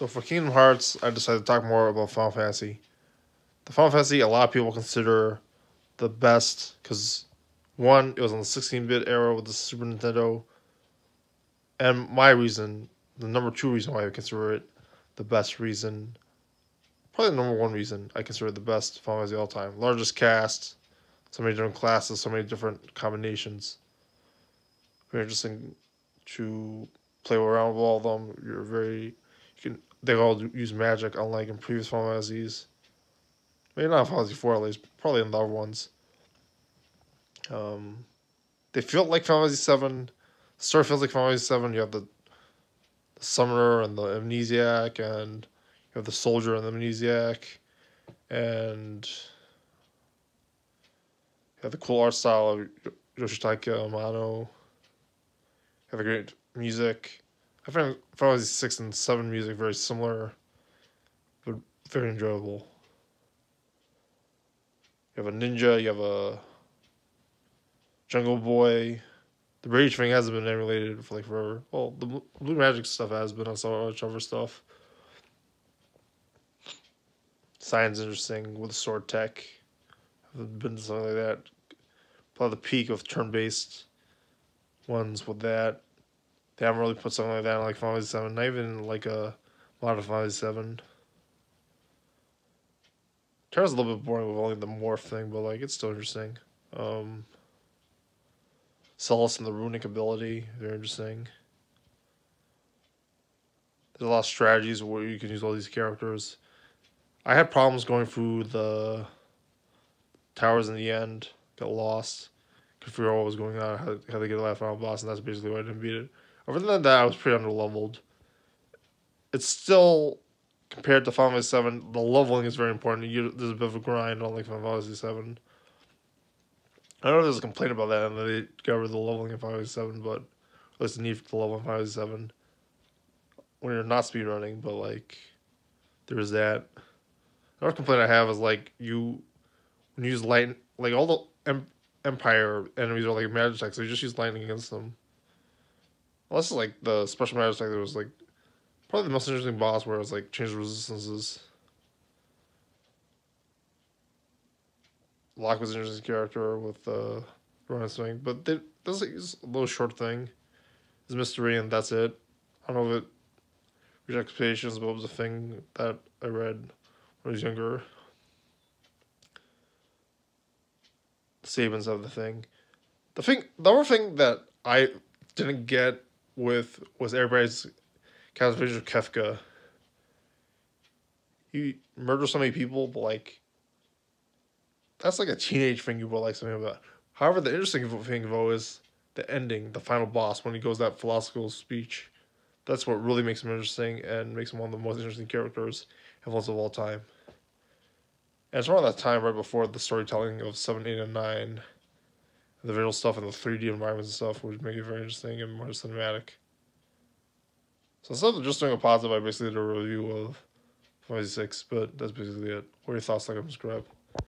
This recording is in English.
So for Kingdom Hearts, I decided to talk more about Final Fantasy. The Final Fantasy, a lot of people consider the best because one, it was on the 16-bit era with the Super Nintendo, and my reason, the number two reason why I consider it the best reason, probably the number one reason I consider it the best Final Fantasy of all time. Largest cast, so many different classes, so many different combinations. Very interesting to play around with all of them. They all use magic, unlike in previous Final Fantasies. Maybe not Final Fantasy 4 at least, probably in the other ones. Um, they feel like Final Fantasy 7. The story feels like Final Fantasy 7. You have the Summoner and the Amnesiac, and you have the Soldier and the Amnesiac, and you have the cool art style of Yoshitaka Amano. You have the great music. I find Final Fantasy 6 and 7 music very similar, but very enjoyable. You have a ninja, you have a Jungle Boy. The Rage thing hasn't been emulated for like forever. Well, the Blue Magic stuff has been on so much other stuff. Science interesting with sword tech. Have been something like that. Probably the peak of turn-based ones with that. They haven't really put something like that in like Final Fantasy 7. Not even like a lot of Final Fantasy 7. Terra's a little bit boring with only the morph thing, but like it's still interesting. Solace and the runic ability, very interesting. There's a lot of strategies where you can use all these characters. I had problems going through the towers in the end. Got lost. Couldn't figure out what was going on. How to get the last final boss, and that's basically why I didn't beat it. Other than that, I was pretty underleveled. It's still, compared to Final Fantasy 7, the leveling is very important. There's a bit of a grind on like Final Fantasy 7. I know there's a complaint about that, and they got rid of the leveling in Final Fantasy 7, but at least the need for the level in Final Fantasy 7 when you're not speedrunning, but like there's that. Another complaint I have is like when you use light, like all the Empire enemies are like magic attacks, so you just use lightning against them. Unless it's like the special magic attack that was like probably the most interesting boss where it was like change resistances. Locke was an interesting character with Run and Swing, but there's like a little short thing. It's mystery and that's it. I don't know if it reached expectations, but it was a thing that I read when I was younger. Sabins have the thing. The other thing that I didn't get with was everybody's conversation with Kefka. He murders so many people, but like that's like a teenage thing you will like something about. However, the interesting thing though is the ending, the final boss when he goes that philosophical speech. That's what really makes him interesting and makes him one of the most interesting characters of all time. And it's around that time right before the storytelling of 7, 8, and 9. The visual stuff and the 3D environments and stuff would make it very interesting and more cinematic. So instead of just doing a positive, I basically did a review of Final Fantasy 6, but that's basically it. What are your thoughts, like on subscribe?